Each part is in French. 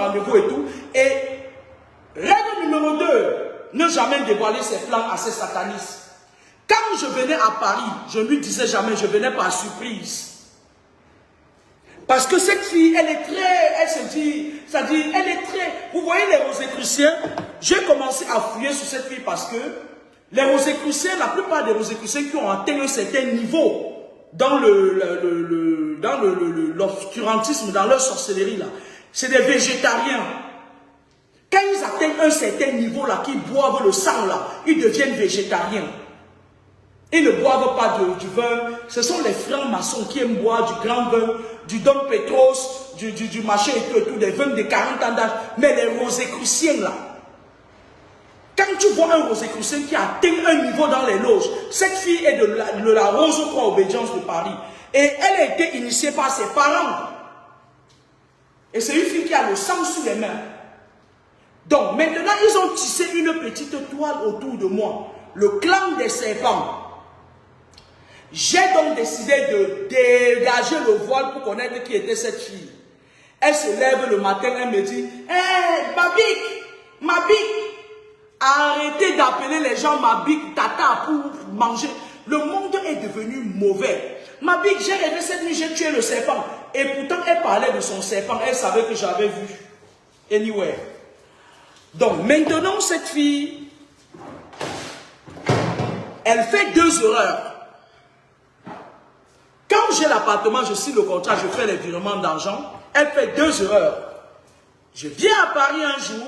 rendez-vous et tout. Et règle numéro 2, ne jamais dévoiler ses plans à ses satanistes. Quand je venais à Paris, je ne lui disais jamais, je venais par surprise. Parce que cette fille, elle est très, elle se dit, c'est-à-dire, elle est très, vous voyez les Rosicruciens, j'ai commencé à fouiller sur cette fille parce que les Rosicruciens, la plupart des Rosicruciens qui ont atteint un certain niveau dans l'obscurantisme, dans leur sorcellerie là, c'est des végétariens. Quand ils atteignent un certain niveau là, qu'ils boivent le sang là, ils deviennent végétariens. Ils ne boivent pas du vin. Ce sont les francs-maçons qui aiment boire du grand vin, du Dom Petros, du machin et tout, des vins de 40 ans d'âge. Mais les Rosicruciens là, quand tu vois un Rosicrucien qui atteint un niveau dans les loges, cette fille est de la Rose Croix Obédience de Paris. Et elle a été initiée par ses parents. Et c'est une fille qui a le sang sur les mains. Donc maintenant, ils ont tissé une petite toile autour de moi. Le clan des serpents. J'ai donc décidé de dégager le voile pour connaître qui était cette fille. Elle se lève le matin, elle me dit, « Hé, ma bique, arrêtez d'appeler les gens ma bique, tata pour manger. Le monde est devenu mauvais. Ma bique, j'ai rêvé cette nuit, j'ai tué le serpent. » Et pourtant, elle parlait de son serpent, elle savait que j'avais vu. Anyway. Donc maintenant, cette fille, elle fait 2 erreurs. Quand j'ai l'appartement, je signe le contrat, je fais les virements d'argent. Elle fait 2 erreurs. Je viens à Paris un jour,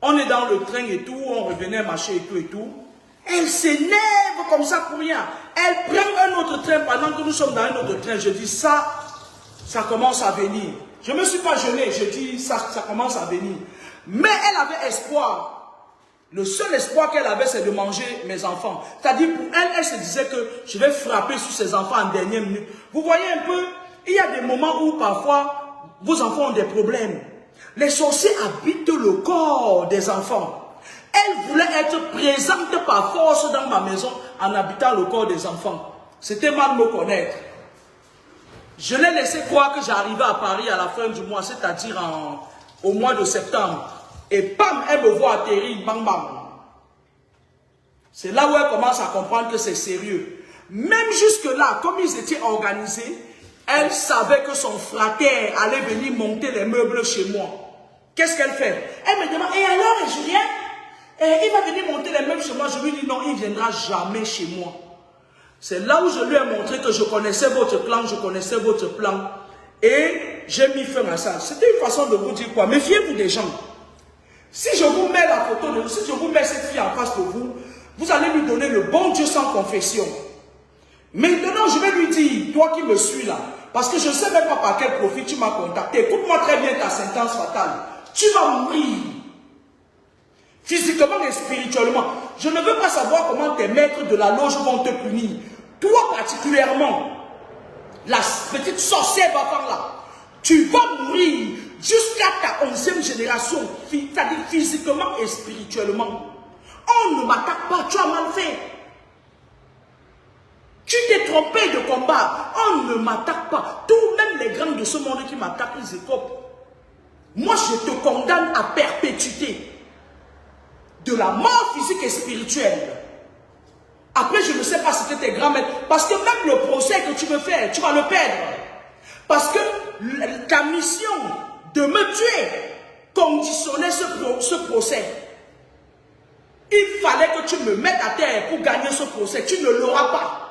on est dans le train et tout, on revenait marcher et tout et tout. Elle s'énerve comme ça pour rien. Elle prend un autre train pendant que nous sommes dans un autre train. Je dis ça commence à venir. Je ne me suis pas gêné, je dis ça commence à venir. Mais elle avait espoir. Le seul espoir qu'elle avait, c'est de manger mes enfants. C'est-à-dire, pour elle, elle se disait que je vais frapper sur ses enfants en dernière minute. Vous voyez un peu, il y a des moments où parfois, vos enfants ont des problèmes. Les sorciers habitent le corps des enfants. Elle voulait être présente par force dans ma maison en habitant le corps des enfants. C'était mal me connaître. Je l'ai laissé croire que j'arrivais à Paris à la fin du mois, c'est-à-dire au mois de septembre. Et bam, elle me voit atterrir, bam bam. C'est là où elle commence à comprendre que c'est sérieux. Même jusque-là, comme ils étaient organisés, elle savait que son frère allait venir monter les meubles chez moi. Qu'est-ce qu'elle fait? Elle me demande, et alors, Julien, il va venir monter les meubles chez moi. Je lui dis, non, il ne viendra jamais chez moi. C'est là où je lui ai montré que je connaissais votre clan, je connaissais votre plan. Et j'ai mis fin à ça. C'était une façon de vous dire quoi? Méfiez-vous des gens. Si je vous mets la photo de vous, si je vous mets cette fille en face de vous, vous allez lui donner le bon Dieu sans confession. Maintenant, je vais lui dire, toi qui me suis là, parce que je ne sais même pas par quel profit tu m'as contacté. Écoute-moi très bien ta sentence fatale. Tu vas mourir. Physiquement et spirituellement. Je ne veux pas savoir comment tes maîtres de la loge vont te punir. Toi particulièrement, la petite sorcière va par là. Tu vas mourir jusqu'à ta 11e génération, c'est-à-dire physiquement et spirituellement. On ne m'attaque pas, tu as mal fait. Tu t'es trompé de combat. On ne m'attaque pas. Tout, même les grands de ce monde qui m'attaquent, ils écopent. Moi, je te condamne à perpétuité. De la mort physique et spirituelle. Après, je ne sais pas si c'était tes grands-mères. Parce que même le procès que tu veux faire, tu vas le perdre. Parce que ta mission de me tuer conditionnait ce procès. Il fallait que tu me mettes à terre pour gagner ce procès. Tu ne l'auras pas.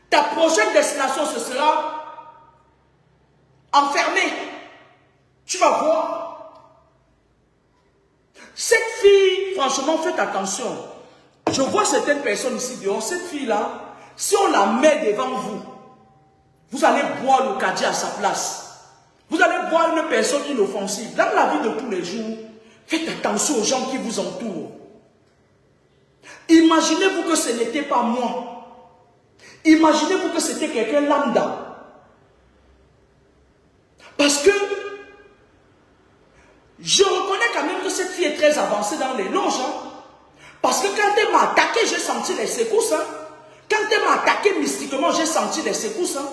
Ta prochaine destination, ce sera enfermée. Tu vas voir. Cette fille, franchement, faites attention. Je vois certaines personnes ici dehors. Cette fille-là, si on la met devant vous, vous allez boire le caddie à sa place. Vous allez voir une personne inoffensive. Dans la vie de tous les jours, faites attention aux gens qui vous entourent. Imaginez-vous que ce n'était pas moi. Imaginez-vous que c'était quelqu'un lambda. Parce que je reconnais quand même que cette fille est très avancée dans les loges. Hein? Parce que quand elle m'a attaqué, j'ai senti les secousses. Hein? Quand elle m'a attaqué mystiquement, j'ai senti les secousses. Hein?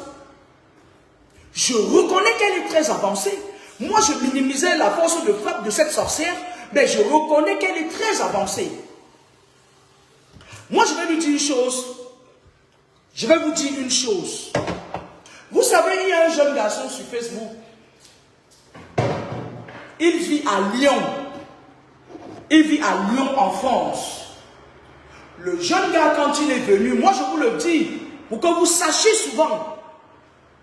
Je reconnais qu'elle est très avancée. Moi, je minimisais la force de frappe de cette sorcière, mais je reconnais qu'elle est très avancée. Moi, je vais lui dire une chose. Je vais vous dire une chose. Vous savez, il y a un jeune garçon sur Facebook. Il vit à Lyon. Il vit à Lyon, en France. Le jeune gars, quand il est venu, moi, je vous le dis, pour que vous sachiez souvent,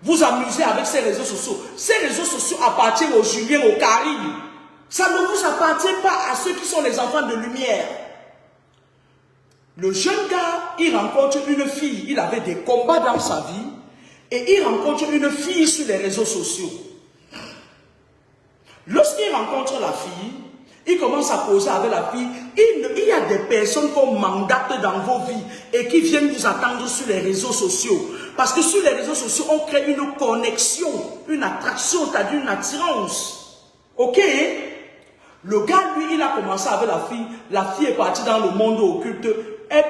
vous amuser avec ces réseaux sociaux. Ces réseaux sociaux appartiennent aux Julien, aux Karim. Ça ne vous appartient pas à ceux qui sont les enfants de lumière. Le jeune gars, il rencontre une fille. Il avait des combats dans sa vie. Et il rencontre une fille sur les réseaux sociaux. Lorsqu'il rencontre la fille, il commence à causer avec la fille. Il y a des personnes qu'on mandate dans vos vies et qui viennent vous attendre sur les réseaux sociaux. Parce que sur les réseaux sociaux, on crée une connexion, une attraction, c'est-à-dire une attirance. Ok? Le gars, lui, il a commencé avec la fille. La fille est partie dans le monde occulte.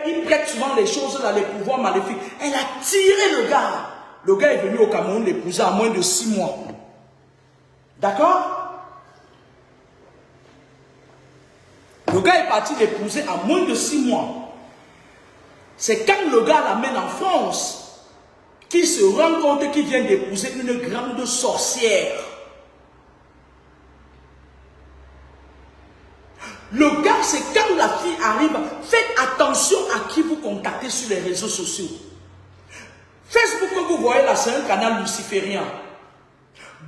Il prête souvent les choses là, les pouvoirs maléfiques. Elle a tiré le gars. Le gars est venu au Cameroun l'épouser à moins de 6 mois. D'accord? Le gars est parti l'épouser à moins de 6 mois. C'est quand le gars l'amène en France qu'il se rend compte qu'il vient d'épouser une grande sorcière. Le gars, c'est quand la fille arrive, faites attention à qui vous contactez sur les réseaux sociaux. Facebook, que vous voyez là, c'est un canal luciférien.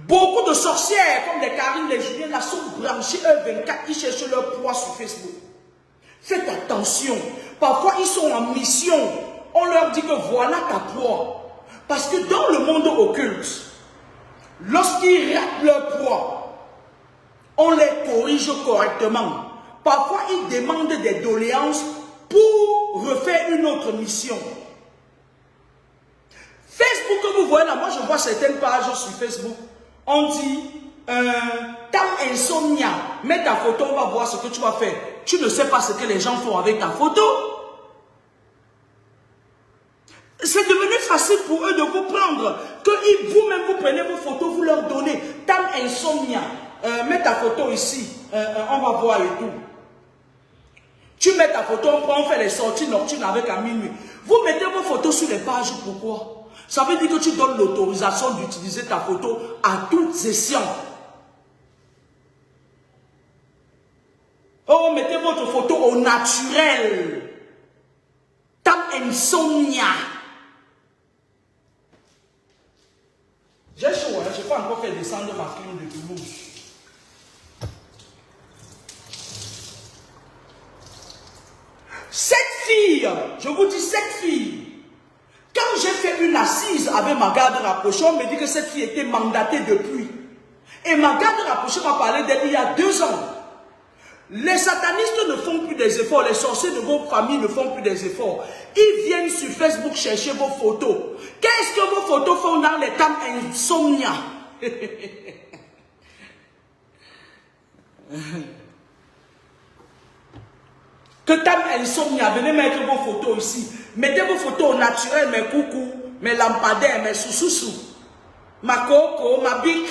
Beaucoup de sorcières, comme les Karine, les Julien, là, sont branchées E24, ils cherchent leur poids sur Facebook. Faites attention. Parfois, ils sont en mission. On leur dit que voilà ta poids. Parce que dans le monde occulte, lorsqu'ils ratent leur poids, on les corrige correctement. Parfois, ils demandent des doléances pour refaire une autre mission. Facebook, que vous voyez là, moi je vois certaines pages sur Facebook. On dit, Tam Insomnia, mets ta photo, on va voir ce que tu vas faire. Tu ne sais pas ce que les gens font avec ta photo. C'est devenu facile pour eux de vous prendre. Que vous-même, vous prenez vos photos, vous leur donnez. Tam Insomnia, mets ta photo ici, on va voir et tout. Tu mets ta photo, on fait les sorties nocturnes avec à minuit. Vous mettez vos photos sur les pages, pourquoi? Ça veut dire que tu donnes l'autorisation d'utiliser ta photo à toute session. Oh, mettez votre photo au naturel. Tam Insomnia. J'ai chaud, hein? Je n'ai pas encore fait descendre ma clim de Toulouse. Cette fille, je vous dis cette fille, quand j'ai fait une assise avec ma garde rapprochée, on me dit que cette fille était mandatée depuis. Et ma garde rapprochée m'a parlé d'elle il y a 2 ans. Les satanistes ne font plus des efforts, les sorciers de vos familles ne font plus des efforts. Ils viennent sur Facebook chercher vos photos. Qu'est-ce que vos photos font dans les Tam Insomnia? Que Tam Insomnia, venez mettre vos photos ici. Mettez vos photos au naturel, mes coucou, mes lampadaires, mes sous-sous-sous. Ma coco, ma bic.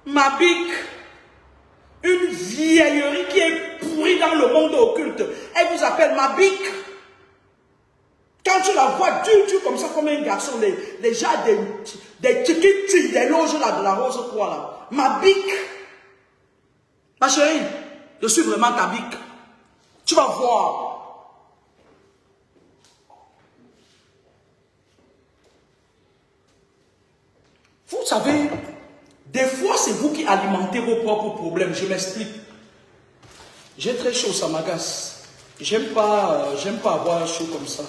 Ma bic. Une vieillerie qui est pourrie dans le monde occulte. Elle vous appelle ma bic. Quand tu la vois dur comme ça, comme un garçon, les gens, des chiquits, des loges là, de la rose quoi là. Ma bic. Ma chérie, je suis vraiment ta bic. Tu vas voir. Vous savez, des fois, c'est vous qui alimentez vos propres problèmes. Je m'explique. J'ai très chaud, ça m'agace. J'aime pas avoir chaud comme ça.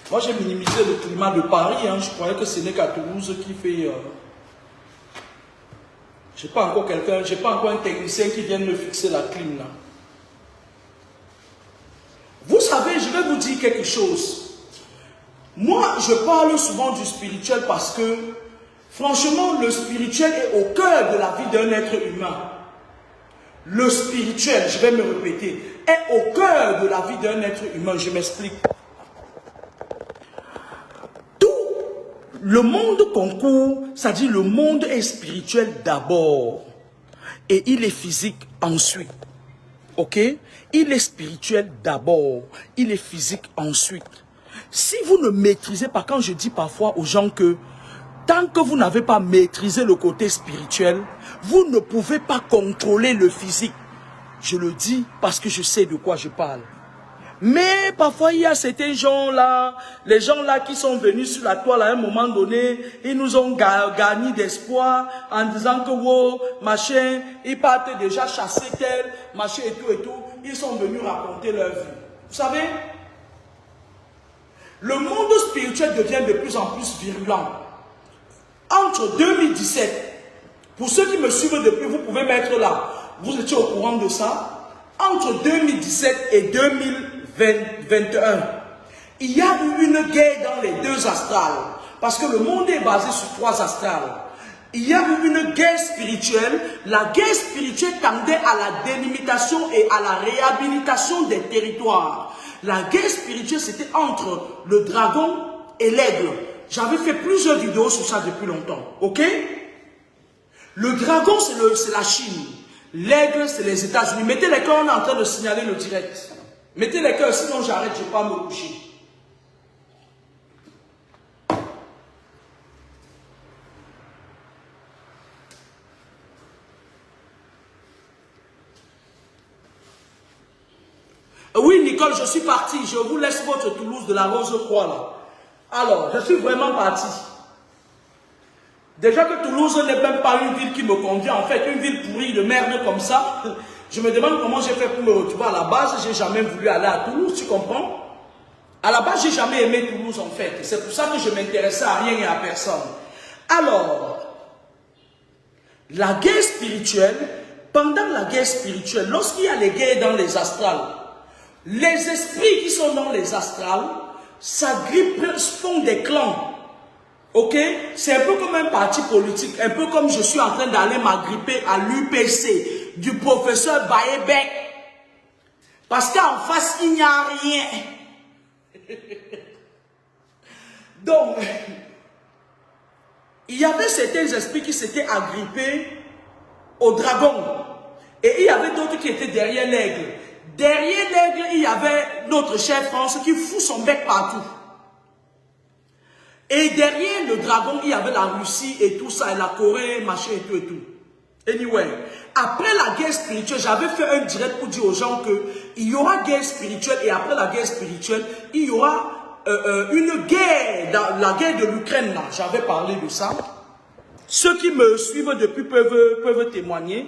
Moi, j'ai minimisé le climat de Paris. Hein. Je croyais que ce n'est qu'à Toulouse qui fait... Je n'ai pas encore quelqu'un, j'ai pas encore un technicien qui vient me fixer la clim là. Vous savez, je vais vous dire quelque chose. Moi, je parle souvent du spirituel parce que, franchement, le spirituel est au cœur de la vie d'un être humain. Le spirituel, je vais me répéter, est au cœur de la vie d'un être humain. Je m'explique. Tout Le monde concourt, c'est-à-dire le monde est spirituel d'abord. Et il est physique ensuite. Ok? Il est spirituel d'abord. Il est physique ensuite. Si vous ne maîtrisez pas, quand je dis parfois aux gens que tant que vous n'avez pas maîtrisé le côté spirituel, vous ne pouvez pas contrôler le physique. Je le dis parce que je sais de quoi je parle. Mais parfois, il y a certains gens-là, les gens-là qui sont venus sur la toile à un moment donné, ils nous ont gagné d'espoir en disant que, wow, machin, ils partent déjà chasser tel, machin et tout. Ils sont venus raconter leur vie. Vous savez, le monde spirituel devient de plus en plus virulent. Entre 2017, pour ceux qui me suivent depuis, vous pouvez mettre là, vous étiez au courant de ça, entre 2017 et 2021, il y a eu une guerre dans les deux astrales, parce que le monde est basé sur 3 astrales. Il y a eu une guerre spirituelle. La guerre spirituelle tendait à la délimitation et à la réhabilitation des territoires. La guerre spirituelle, c'était entre le dragon et l'aigle. J'avais fait plusieurs vidéos sur ça depuis longtemps. Ok? Le dragon, c'est la Chine. L'aigle, c'est les États-Unis. Mettez les cœurs, on est en train de signaler le direct. Mettez les cœurs, sinon j'arrête, je ne vais pas me coucher. Oui, Nicole, je suis parti. Je vous laisse votre Toulouse de la Rose-Croix là. Alors, je suis vraiment parti. Déjà que Toulouse n'est même pas une ville qui me convient, en fait, une ville pourrie de merde comme ça. Je me demande comment j'ai fait pour me retrouver. À la base, j'ai jamais voulu aller à Toulouse, tu comprends? À la base, j'ai jamais aimé Toulouse en fait. C'est pour ça que je m'intéressais à rien et à personne. Alors, la guerre spirituelle, pendant la guerre spirituelle, lorsqu'il y a les guerres dans les astrales, les esprits qui sont dans les astrales s'agrippent, font des clans. Ok? C'est un peu comme un parti politique, un peu comme je suis en train d'aller m'agripper à l'UPC du professeur Baébek. Parce qu'en face, il n'y a rien. Donc, il y avait certains esprits qui s'étaient agrippés au dragon. Et il y avait d'autres qui étaient derrière l'aigle. Derrière l'aigle, il y avait notre chère France qui fout son bec partout. Et derrière le dragon, il y avait la Russie et tout ça, et la Corée, machin et tout et tout. Anyway, après la guerre spirituelle, j'avais fait un direct pour dire aux gens qu'il y aura guerre spirituelle et après la guerre spirituelle, il y aura une guerre, dans la guerre de l'Ukraine là. J'avais parlé de ça. Ceux qui me suivent depuis peuvent témoigner.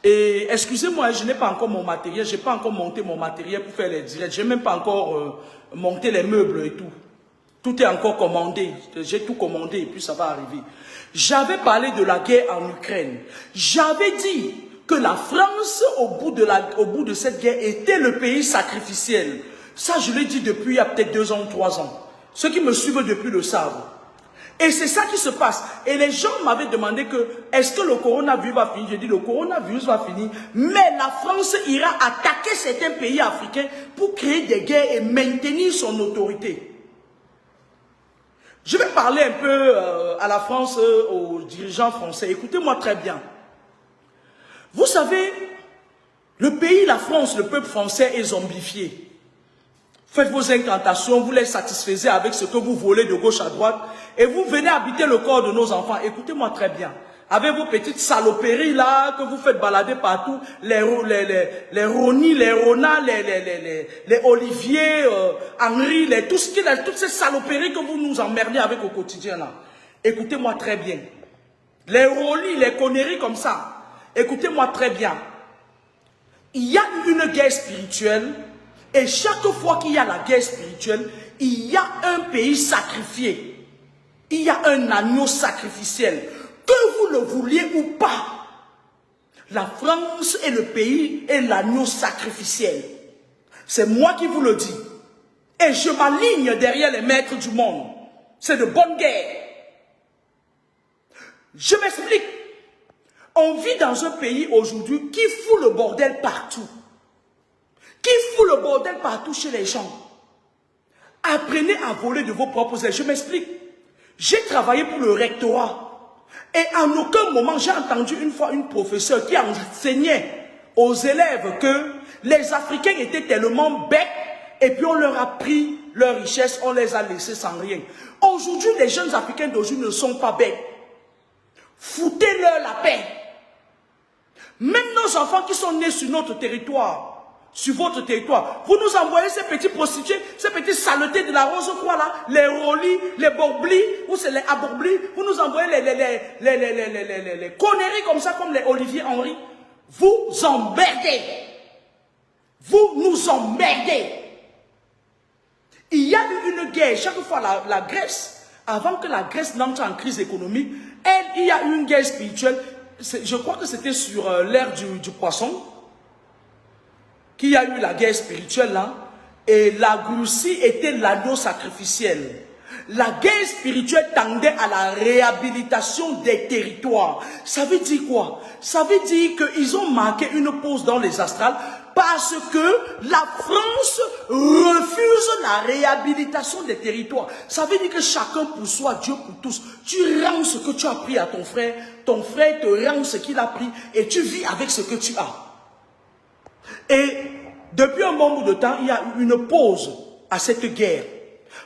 Et excusez-moi, je n'ai pas encore mon matériel, je n'ai pas encore monté mon matériel pour faire les directs. Je n'ai même pas encore monté les meubles et tout. Tout est encore commandé. J'ai tout commandé et puis ça va arriver. J'avais parlé de la guerre en Ukraine. J'avais dit que la France, au bout de cette guerre, était le pays sacrificiel. Ça, je l'ai dit depuis il y a peut-être 2 ans ou 3 ans. Ceux qui me suivent depuis le savent. Et c'est ça qui se passe. Et les gens m'avaient demandé que, est-ce que le coronavirus va finir? J'ai dit, le coronavirus va finir, mais la France ira attaquer certains pays africains pour créer des guerres et maintenir son autorité. Je vais parler un peu à la France, aux dirigeants français. Écoutez-moi très bien. Vous savez, le pays, la France, le peuple français est zombifié. Faites vos incantations, vous les satisfaisez avec ce que vous volez de gauche à droite et vous venez habiter le corps de nos enfants. Écoutez-moi très bien. Avec vos petites saloperies là, que vous faites balader partout, les Roni, les Rona, les Olivier, Henri, toutes ces saloperies que vous nous emmerdez avec au quotidien là. Écoutez-moi très bien. Les Roli, les conneries comme ça. Écoutez-moi très bien. Il y a une guerre spirituelle et chaque fois qu'il y a la guerre spirituelle, il y a un pays sacrifié. Il y a un agneau sacrificiel. Que vous le vouliez ou pas, la France est le pays et l'agneau sacrificiel. C'est moi qui vous le dis. Et je m'aligne derrière les maîtres du monde. C'est de bonne guerre. Je m'explique. On vit dans un pays aujourd'hui qui fout le bordel partout. Qui fout le bordel partout chez les gens. Apprenez à voler de vos propres ailes. Je m'explique. J'ai travaillé pour le rectorat. Et en aucun moment, j'ai entendu une fois une professeure qui enseignait aux élèves que les Africains étaient tellement bêtes et puis on leur a pris leur richesse, on les a laissés sans rien. Aujourd'hui, les jeunes Africains d'aujourd'hui ne sont pas bêtes. Foutez-leur la paix. Même nos enfants qui sont nés sur notre territoire, sur votre territoire, vous nous envoyez ces petits prostitués, ces petits saletés de la rose quoi là, les rolis, les borblis, ou c'est les aborblis, vous nous envoyez les conneries comme ça, comme les Olivier Henry. Vous emmerdez. Vous nous emmerdez. Il y a eu une guerre, chaque fois la Grèce, avant que la Grèce n'entre en crise économique, il y a eu une guerre spirituelle, je crois que c'était sur l'ère du poisson, qu'il y a eu la guerre spirituelle là, et la Russie était l'agneau sacrificiel. La guerre spirituelle tendait à la réhabilitation des territoires. Ça veut dire quoi? Ça veut dire qu'ils ont marqué une pause dans les astrales parce que la France refuse la réhabilitation des territoires. Ça veut dire que chacun pour soi, Dieu pour tous. Tu rends ce que tu as pris à ton frère te rend ce qu'il a pris et tu vis avec ce que tu as. Et depuis un bon bout de temps, il y a eu une pause à cette guerre.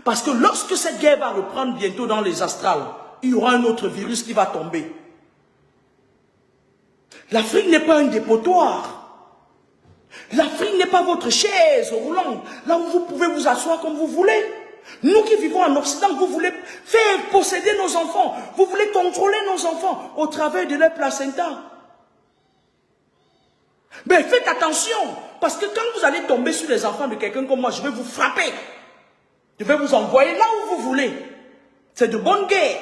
Parce que lorsque cette guerre va reprendre bientôt dans les astrales, il y aura un autre virus qui va tomber. L'Afrique n'est pas un dépotoir. L'Afrique n'est pas votre chaise roulante, là où vous pouvez vous asseoir comme vous voulez. Nous qui vivons en Occident, vous voulez faire posséder nos enfants, vous voulez contrôler nos enfants au travers de leur placenta. Mais faites attention, parce que quand vous allez tomber sur les enfants de quelqu'un comme moi, je vais vous frapper. Je vais vous envoyer là où vous voulez. C'est de bonne guerre.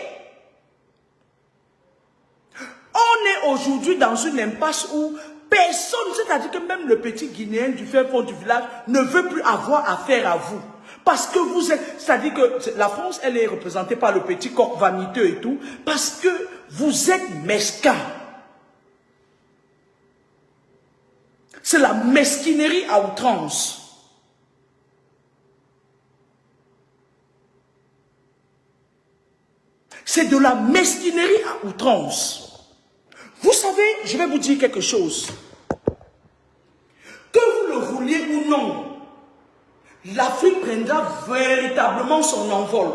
On est aujourd'hui dans une impasse où personne, c'est-à-dire que même le petit Guinéen du fin fond du village ne veut plus avoir affaire à vous. Parce que vous êtes, c'est-à-dire que la France, elle est représentée par le petit coq vaniteux et tout, parce que vous êtes mesquins. C'est la mesquinerie à outrance. C'est de la mesquinerie à outrance. Vous savez, je vais vous dire quelque chose. Que vous le vouliez ou non, l'Afrique prendra véritablement son envol.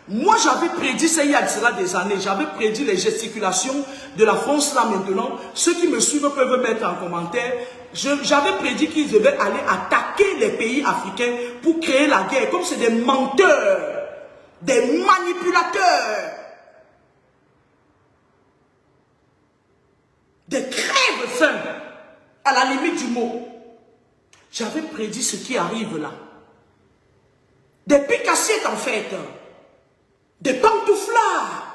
Moi, j'avais prédit, c'est il y a cela des années, j'avais prédit les gesticulations de la France là maintenant. Ceux qui me suivent peuvent mettre en commentaire. J'avais prédit qu'ils devaient aller attaquer les pays africains pour créer la guerre. Comme c'est des menteurs. Des manipulateurs, des crèves-faim, à la limite du mot. J'avais prédit ce qui arrive là. Des picassiettes en fait, des pantouflards.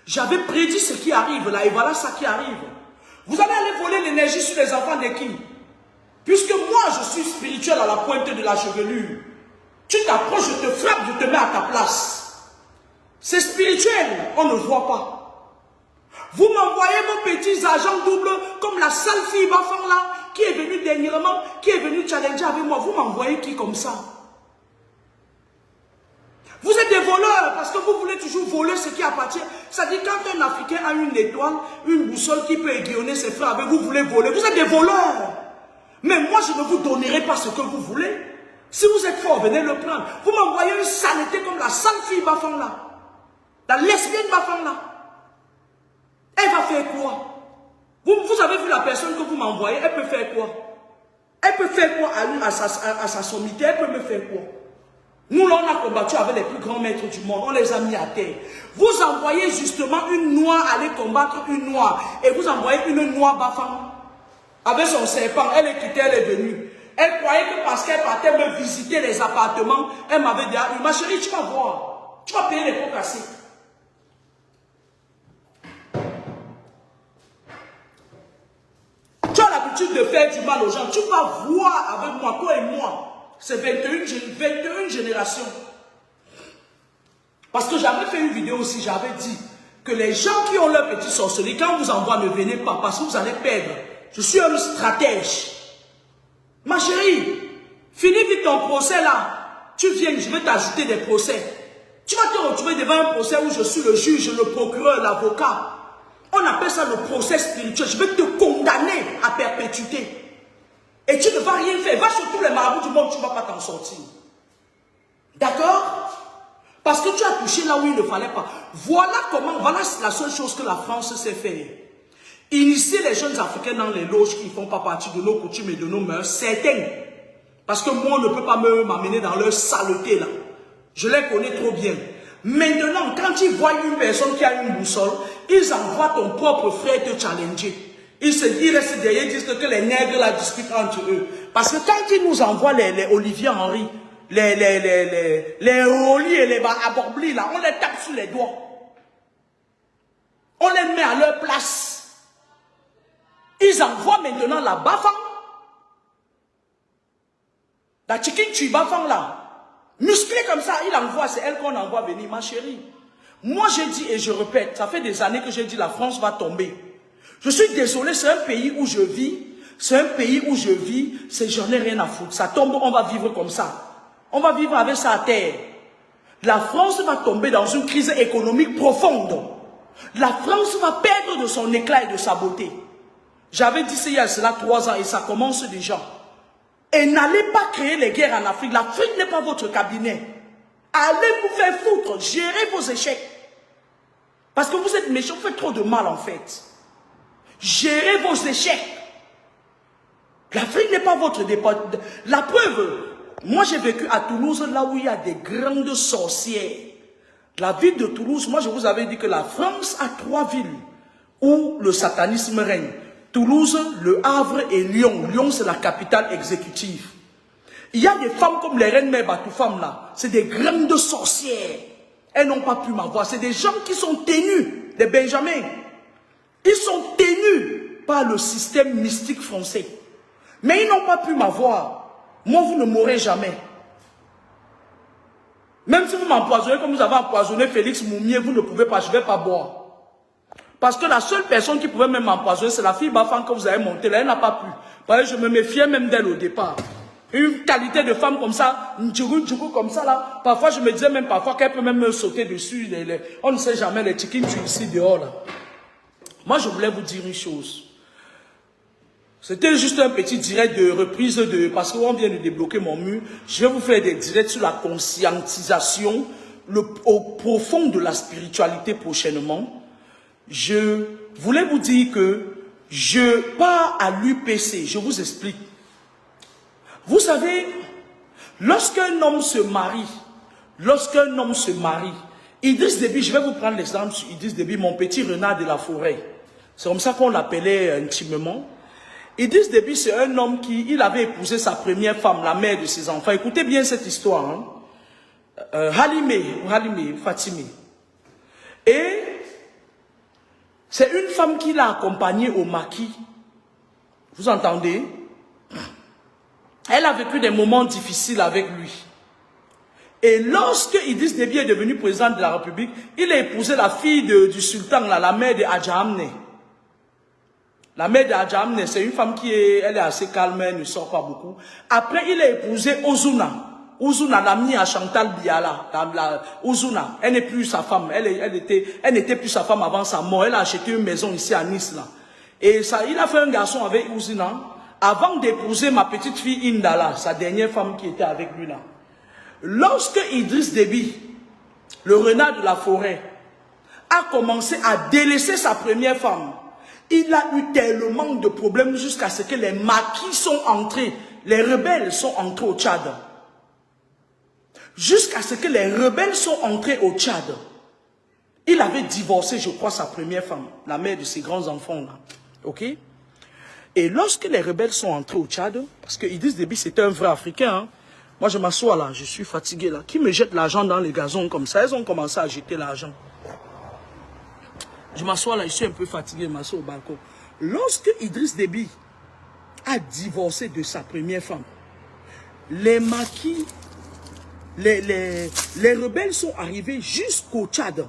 J'avais prédit ce qui arrive là et voilà ça qui arrive. Vous allez aller voler l'énergie sur les enfants de qui? Puisque moi je suis spirituel à la pointe de la chevelure. Tu t'approches, je te frappe, je te mets à ta place. C'est spirituel, on ne voit pas. Vous m'envoyez vos petits agents doubles, comme la sale fille Bafang là, qui est venue dernièrement, qui est venue challenger avec moi. Vous m'envoyez qui comme ça? Vous êtes des voleurs, parce que vous voulez toujours voler ce qui appartient. C'est-à-dire quand un Africain a une étoile, une boussole qui peut aiguillonner ses frères avec, vous voulez voler. Vous êtes des voleurs. Mais moi, je ne vous donnerai pas ce que vous voulez. Si vous êtes fort, venez le prendre. Vous m'envoyez une saleté comme la sale fille Bafang là. La lesbienne Bafang là. Elle va faire quoi? Vous avez vu la personne que vous m'envoyez, elle peut faire quoi? Elle peut faire quoi à sa sommité? Elle peut me faire quoi? Nous là, on a combattu avec les plus grands maîtres du monde. On les a mis à terre. Vous envoyez justement une noire aller combattre une noire. Et vous envoyez une noire Bafang. Avec son serpent, elle est quittée, elle est venue. Elle croyait que parce qu'elle partait me visiter les appartements, elle m'avait dit, ma chérie, tu vas voir. Tu vas payer les pots cassés. Tu as l'habitude de faire du mal aux gens. Tu vas voir avec moi, toi et moi. C'est 21 générations. Parce que j'avais fait une vidéo aussi, j'avais dit que les gens qui ont leur petit sorcellerie, quand on vous envoie, ne venez pas parce que vous allez perdre. Je suis un stratège. Ma chérie, finis vite ton procès là. Tu viens, je vais t'ajouter des procès. Tu vas te retrouver devant un procès où je suis le juge, le procureur, l'avocat. On appelle ça le procès spirituel. Je vais te condamner à perpétuité. Et tu ne vas rien faire. Va sur tous les marabouts du monde, tu ne vas pas t'en sortir. D'accord? Parce que tu as touché là où il ne fallait pas. Voilà la seule chose que la France sait faire. Initier les jeunes Africains dans les loges qui ne font pas partie de nos coutumes et de nos mœurs, certains. Parce que moi, on ne peut pas m'amener dans leur saleté là. Je les connais trop bien. Maintenant, quand ils voient une personne qui a une boussole, ils envoient ton propre frère te challenger. Ils restent derrière, ils disent que les nègres là discutent entre eux. Parce que quand ils nous envoient les Olivier Henry, les Rolly et les Aborbli là, on les tape sur les doigts. On les met à leur place. Ils envoient maintenant la Bafang. La Chicken Chui Bafang là. Musclée comme ça, il envoie, c'est elle qu'on envoie venir, ma chérie. Moi j'ai dit et je répète, ça fait des années que j'ai dit la France va tomber. Je suis désolé, c'est un pays où je vis, j'en ai rien à foutre. Ça tombe, on va vivre comme ça. On va vivre avec ça à terre. La France va tomber dans une crise économique profonde. La France va perdre de son éclat et de sa beauté. J'avais dit ça il y a cela 3 ans et ça commence déjà. Et n'allez pas créer les guerres en Afrique. L'Afrique n'est pas votre cabinet. Allez vous faire foutre, gérez vos échecs. Parce que vous êtes méchants, vous faites trop de mal en fait. Gérez vos échecs. L'Afrique n'est pas votre dépôt. La preuve, moi j'ai vécu à Toulouse, là où il y a des grandes sorcières. La ville de Toulouse, moi je vous avais dit que la France a 3 villes où le satanisme règne. Toulouse, Le Havre et Lyon. Lyon, c'est la capitale exécutive. Il y a des femmes comme les reines mères Batoufam là. C'est des grandes sorcières. Elles n'ont pas pu m'avoir. C'est des gens qui sont tenus, des Benjamins. Ils sont tenus par le système mystique français. Mais ils n'ont pas pu m'avoir. Moi, vous ne mourrez jamais. Même si vous m'empoisonnez comme vous avez empoisonné Félix Moumier, vous ne pouvez pas, je ne vais pas boire. Parce que la seule personne qui pouvait même m'empoisonner, c'est la fille Bafang que vous avez montée là, elle n'a pas pu. Parce que je me méfiais même d'elle au départ. Une qualité de femme comme ça, djougou comme ça là, parfois je me disais même parfois qu'elle peut même me sauter dessus. On ne sait jamais, les chickens tu ici dehors là. Moi je voulais vous dire une chose. C'était juste un petit direct de reprise de... Parce qu'on vient de débloquer mon mur. Je vais vous faire des directs sur la conscientisation, au profond de la spiritualité prochainement. Je voulais vous dire que je pars à l'UPC. Je vous explique. Vous savez, lorsqu'un homme se marie, Idriss Déby, je vais vous prendre l'exemple sur Idriss Déby, mon petit renard de la forêt. C'est comme ça qu'on l'appelait intimement. Idriss Déby, c'est un homme il avait épousé sa première femme, la mère de ses enfants. Écoutez bien cette histoire. Hein. Halimé, Fatimé. Et c'est une femme qui l'a accompagné au maquis. Vous entendez? Elle a vécu des moments difficiles avec lui. Et lorsque Idriss Déby est devenu président de la République, il a épousé la fille du sultan, la mère de Adja Amne. La mère de Adja Amne, c'est une femme elle est assez calme, elle ne sort pas beaucoup. Après, il a épousé Ozuna. Ozuna, l'amie à Chantal Biala. Ozuna, elle n'est plus sa femme. Elle n'était plus sa femme avant sa mort. Elle a acheté une maison ici à Nice. Là. Et ça, il a fait un garçon avec Ozuna. Avant d'épouser ma petite fille Indala, sa dernière femme qui était avec lui là. Lorsque Idriss Déby, le renard de la forêt, a commencé à délaisser sa première femme, il a eu tellement de problèmes jusqu'à ce que les maquis sont entrés, les rebelles sont entrés au Tchad. Jusqu'à ce que les rebelles sont entrés au Tchad. Il avait divorcé, je crois, sa première femme, la mère de ses grands enfants là. Ok? Et lorsque les rebelles sont entrés au Tchad, parce que Idriss Déby c'était un vrai Africain, hein, moi je m'assois là, je suis fatigué là, qui me jette l'argent dans les gazons comme ça, elles ont commencé à jeter l'argent. Je m'assois là, je suis un peu fatigué, je m'assois au balcon. Lorsque Idriss Déby a divorcé de sa première femme, les maquis, les rebelles sont arrivés jusqu'au Tchad.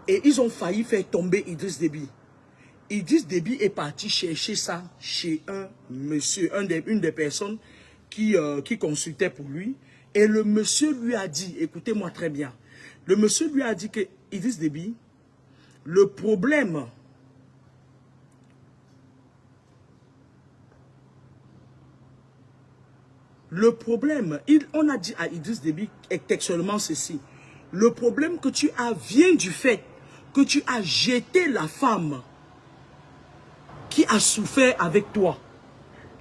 Et ils ont failli faire tomber Idriss Déby. Idriss Déby est parti chercher ça chez un monsieur, une des personnes qui consultait pour lui. Et le monsieur lui a dit, écoutez-moi très bien, Le monsieur lui a dit que Idriss Déby, le problème, on a dit à Idriss Déby textuellement ceci. Le problème que tu as vient du fait que tu as jeté la femme qui a souffert avec toi,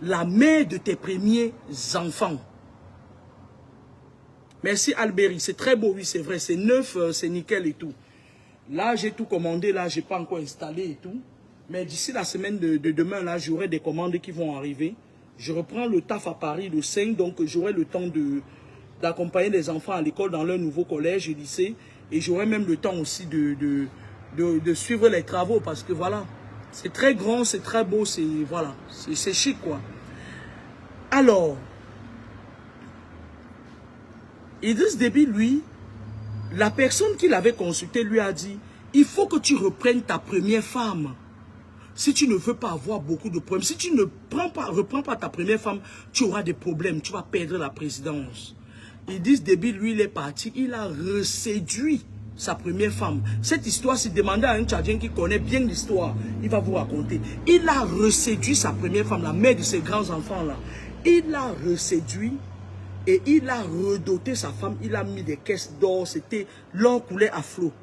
la mère de tes premiers enfants. Merci Alberi, c'est très beau, oui c'est vrai, c'est neuf, c'est nickel et tout. Là j'ai tout commandé, là j'ai pas encore installé et tout. Mais d'ici la semaine de demain, là j'aurai des commandes qui vont arriver. Je reprends le taf à Paris le 5, donc j'aurai le temps d'accompagner les enfants à l'école dans leur nouveau collège et lycée. Et j'aurai même le temps aussi de suivre les travaux parce que voilà, c'est très grand, c'est très beau, c'est voilà, c'est chic quoi. Alors, Idriss Déby, lui, la personne qui l'avait consulté lui a dit, il faut que tu reprennes ta première femme. Si tu ne veux pas avoir beaucoup de problèmes, si tu ne reprends pas ta première femme, tu auras des problèmes, tu vas perdre la présidence. Idriss Déby, lui, il est parti, il a reséduit sa première femme. Cette histoire, si demandez à un Tchadien qui connaît bien l'histoire, il va vous raconter. Il a reséduit sa première femme, la mère de ses grands-enfants-là. Il l'a reséduit et il a redoté sa femme. Il a mis des caisses d'or, c'était l'or coulait à flot.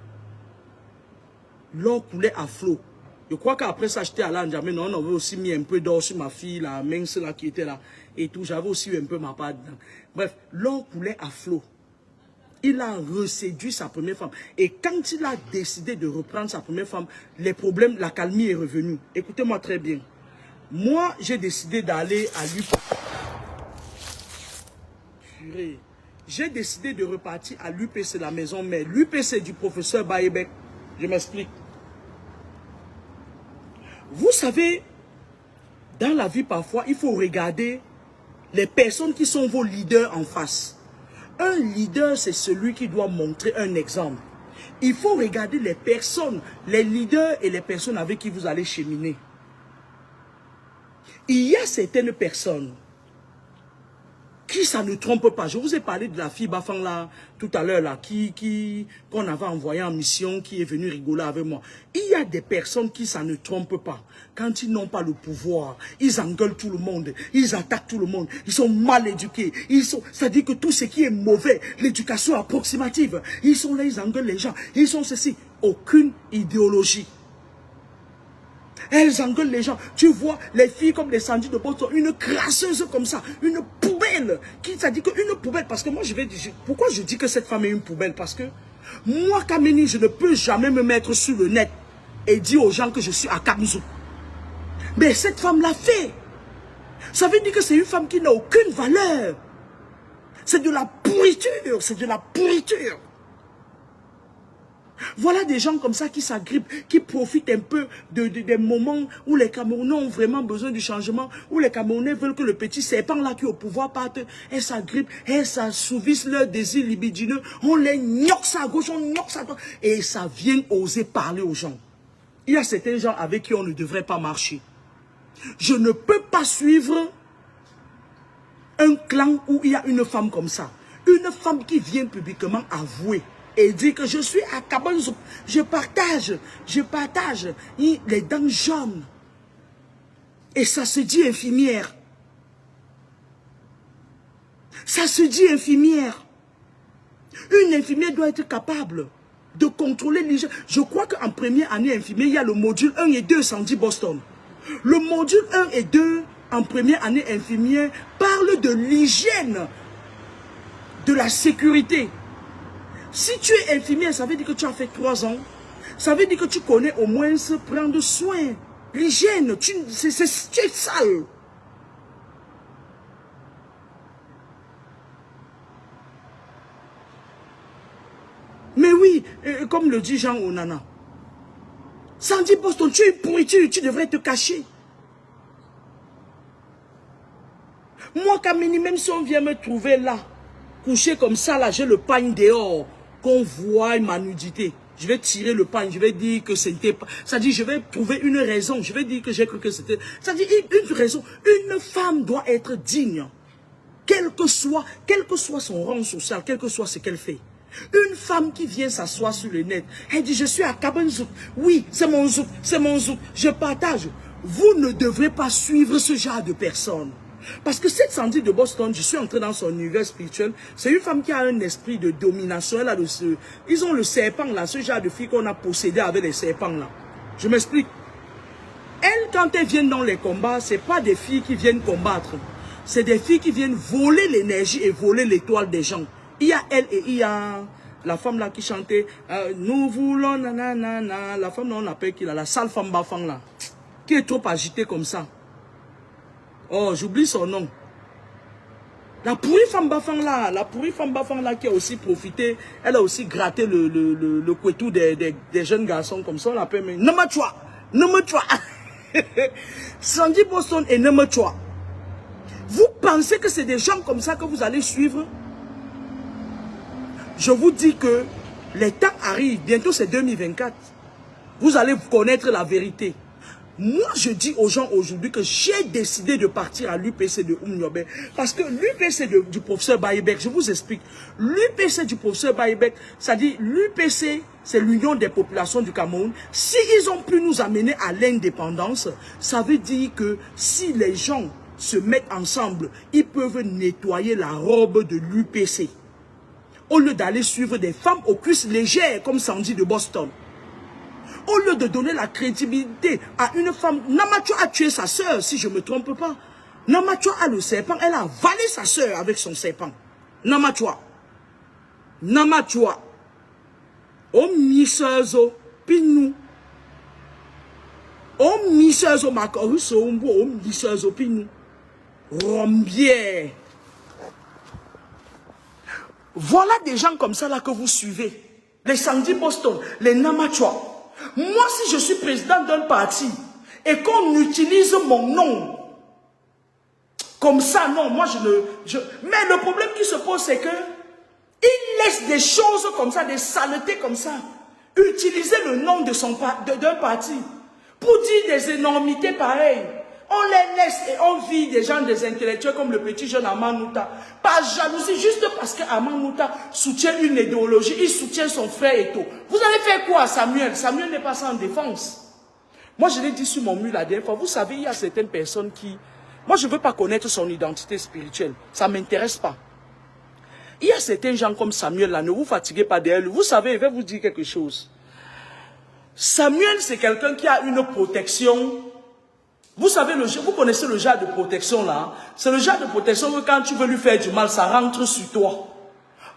L'or coulait à flot. Je crois qu'après ça, j'étais à l'Anjamé, on avait aussi mis un peu d'or sur ma fille, la mince là qui était là, et tout. J'avais aussi eu un peu ma part dedans. Bref, l'or coulait à flot. Il a reséduit sa première femme. Et quand il a décidé de reprendre sa première femme, les problèmes, la calmie est revenue. Écoutez-moi très bien. Moi, j'ai décidé d'aller à l'UP. J'ai décidé de repartir à l'UPC, la maison mère. L'UPC du professeur Baïbek. Je m'explique. Vous savez, dans la vie, parfois, il faut regarder les personnes qui sont vos leaders en face. Un leader, c'est celui qui doit montrer un exemple. Il faut regarder les personnes, les leaders et les personnes avec qui vous allez cheminer. Il y a certaines personnes qui ça ne trompe pas. Je vous ai parlé de la fille Bafang là, tout à l'heure là, qu'on avait envoyée en mission, qui est venue rigoler avec moi. Il y a des personnes qui ça ne trompe pas. Quand ils n'ont pas le pouvoir, ils engueulent tout le monde, ils attaquent tout le monde, ils sont mal éduqués, c'est-à-dire que tout ce qui est mauvais, l'éducation approximative, ils sont là, ils engueulent les gens, ils sont ceci, aucune idéologie. Elles engueulent les gens. Tu vois, les filles comme les Sandy de Boston, une crasseuse comme ça, une poubelle. Qui t'a dit qu'une poubelle? Parce que moi, pourquoi je dis que cette femme est une poubelle? Parce que moi, Kameni, je ne peux jamais me mettre sur le net et dire aux gens que je suis à Kamzou. Mais cette femme l'a fait. Ça veut dire que c'est une femme qui n'a aucune valeur. C'est de la pourriture, c'est de la pourriture. Voilà des gens comme ça qui s'agrippent, qui profitent un peu des moments où les Camerounais ont vraiment besoin du changement, où les Camerounais veulent que le petit serpent là qui est au pouvoir parte, elles s'agrippent, elles s'assouvissent leurs désirs libidineux, on les gnoque ça à gauche, on gnoque ça à droite, et ça vient oser parler aux gens. Il y a certains gens avec qui on ne devrait pas marcher. Je ne peux pas suivre un clan où il y a une femme comme ça. Une femme qui vient publiquement avouer et dit que je suis à Kabanzou, je partage les dents jaunes. Et ça se dit infirmière. Ça se dit infirmière. Une infirmière doit être capable de contrôler les gens. Je crois qu'en première année infirmière, il y a le module 1 et 2, Sandy Boston. Le module 1 et 2, en première année infirmière, parle de l'hygiène, de la sécurité. Si tu es infirmière, ça veut dire que tu as fait 3 ans. Ça veut dire que tu connais au moins se prendre soin. L'hygiène, tu es sale. Mais oui, comme le dit Jean Onana. Sandy Boston, tu es pourriture, tu devrais te cacher. Moi, Kamini, même si on vient me trouver là, couché comme ça, là, j'ai le pagne dehors, qu'on voit ma nudité. Je vais tirer le pagne, je vais dire que c'était pas... Ça dit, je vais trouver une raison, je vais dire que j'ai cru que c'était... Ça dit, une raison, une femme doit être digne. Quel que soit son rang social, quel que soit ce qu'elle fait. Une femme qui vient s'asseoir sur le net, elle dit, je suis à Cabane Zouk. Oui, c'est mon zouk, je partage. Vous ne devrez pas suivre ce genre de personnes. Parce que cette Sandy de Boston, je suis entré dans son univers spirituel, c'est une femme qui a un esprit de domination. Ils ont le serpent là, ce genre de fille qu'on a possédé avec les serpents là. Je m'explique. Elles, quand elles viennent dans les combats, ce n'est pas des filles qui viennent combattre. C'est des filles qui viennent voler l'énergie et voler l'étoile des gens. Il y a elle et il y a la femme là qui chantait nous voulons nanana. La femme là on appelle qui là, la sale femme bafang là, qui est trop agitée comme ça. Oh, j'oublie son nom. La pourrie femme bafang là, qui a aussi profité, elle a aussi gratté le couetou des jeunes garçons comme ça, on l'appelle mais Namachua. Sandy Boston et Namachua. Vous pensez que c'est des gens comme ça que vous allez suivre? Je vous dis que les temps arrivent, bientôt c'est 2024. Vous allez connaître la vérité. Moi, je dis aux gens aujourd'hui que j'ai décidé de partir à l'UPC de Oumniobé. Parce que l'UPC du professeur Baïbek, je vous explique. L'UPC du professeur Baïbek, ça dit l'UPC, c'est l'Union des populations du Cameroun. S'ils ont pu nous amener à l'indépendance, ça veut dire que si les gens se mettent ensemble, ils peuvent nettoyer la robe de l'UPC. Au lieu d'aller suivre des femmes aux cuisses légères comme Sandy de Boston. Au lieu de donner la crédibilité à une femme, Namachua a tué sa soeur, si je ne me trompe pas. Namachua a le serpent, elle a avalé sa soeur avec son serpent. Namachua. Oh misezo, pinou. Oh misezo, makaruso, oh misezo, pinou. Rombier. Voilà des gens comme ça là que vous suivez. Les Sandy Boston, les Namachua. Moi, si je suis président d'un parti et qu'on utilise mon nom comme ça, non, moi Mais le problème qui se pose, c'est que il laisse des choses comme ça, des saletés comme ça. Utiliser le nom de d'un parti pour dire des énormités pareilles. On les laisse et on vit des gens, des intellectuels comme le petit jeune Amanouta. Par jalousie, juste parce que Amanouta soutient une idéologie, il soutient son frère et tout. Vous allez faire quoi à Samuel? Samuel n'est pas sans défense. Moi, je l'ai dit sur mon mur la dernière fois. Vous savez, il y a certaines personnes qui... Moi, je ne veux pas connaître son identité spirituelle. Ça ne m'intéresse pas. Il y a certains gens comme Samuel là, ne vous fatiguez pas d'elle. Vous savez, je vais vous dire quelque chose. Samuel, c'est quelqu'un qui a une protection... Vous savez, vous connaissez le genre de protection là. C'est le genre de protection que quand tu veux lui faire du mal, ça rentre sur toi.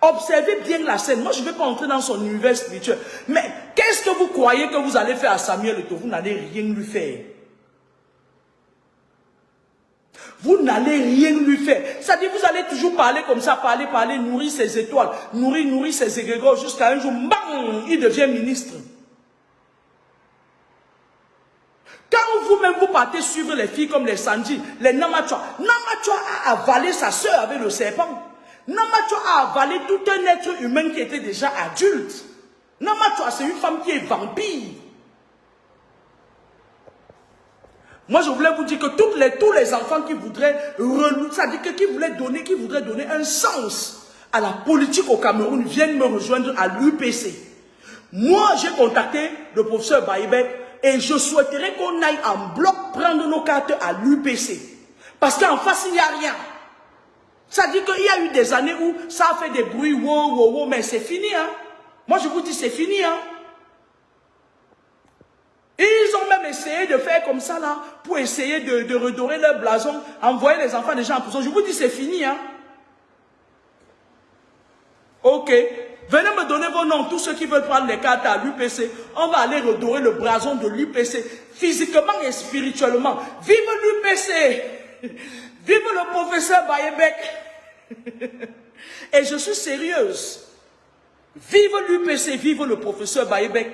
Observez bien la scène. Moi, je ne vais pas entrer dans son univers spirituel. Mais qu'est-ce que vous croyez que vous allez faire à Samuel et que vous n'allez rien lui faire? Vous n'allez rien lui faire. C'est-à-dire vous allez toujours parler comme ça, parler, nourrir ses étoiles, nourrir ses égrégores, jusqu'à un jour, bang, il devient ministre. Quand vous-même vous partez suivre les filles comme les Sandy, les Namachua, Namachua a avalé sa soeur avec le serpent. Namachua a avalé tout un être humain qui était déjà adulte. Namachua, c'est une femme qui est vampire. Moi, je voulais vous dire que tous les enfants qui voudraient qui voudraient donner un sens à la politique au Cameroun viennent me rejoindre à l'UPC. Moi, j'ai contacté le professeur Baïbek. Et je souhaiterais qu'on aille en bloc prendre nos cartes à l'UPC. Parce qu'en face, il n'y a rien. Ça dit qu'il y a eu des années où ça a fait des bruits, wow, mais c'est fini. Hein. Moi, je vous dis, c'est fini. Hein. Ils ont même essayé de faire comme ça, là, pour essayer de redorer leur blason, envoyer les enfants des gens en prison. Je vous dis, c'est fini. Hein. Ok. Venez me donner vos noms, tous ceux qui veulent prendre les cartes à l'UPC. On va aller redorer le blason de l'UPC, physiquement et spirituellement. Vive l'UPC! Vive le professeur Baïbek! Et je suis sérieuse. Vive l'UPC, vive le professeur Baïbek.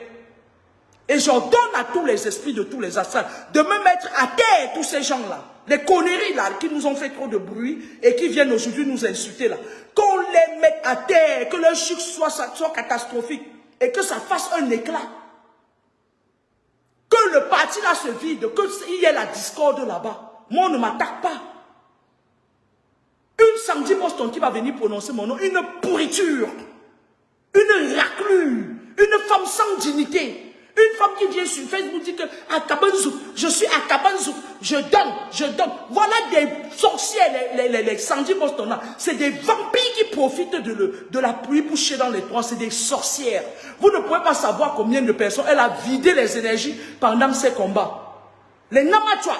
Et j'ordonne à tous les esprits de tous les astrales de me mettre à terre tous ces gens-là. Les conneries là qui nous ont fait trop de bruit et qui viennent aujourd'hui nous insulter là. Qu'on les mette à terre, que leur chute soit catastrophique et que ça fasse un éclat. Que le parti là se vide, qu'il y ait la discorde là-bas. Moi on ne m'attaque pas. Une Sandy Boston qui va venir prononcer mon nom, une pourriture. une raclure, une femme sans dignité. Une femme qui vient sur Facebook dit que à Kabanzou, je suis à Kabanzou, je donne. Voilà des sorcières, les Sandy Bostona. C'est des vampires qui profitent de la pluie pour chier dans les toits. C'est des sorcières. Vous ne pouvez pas savoir combien de personnes elle a vidé les énergies pendant ces combats. Les Namachwa.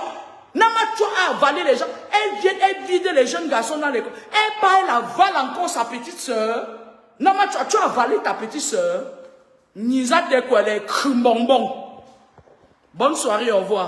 Namachwa a avalé les gens. Elle vide les jeunes garçons dans l'école. Elle avale encore sa petite soeur. Namachwa, tu as avalé ta petite soeur. Nisa de quoi les bonbons. Bonne soirée, au revoir.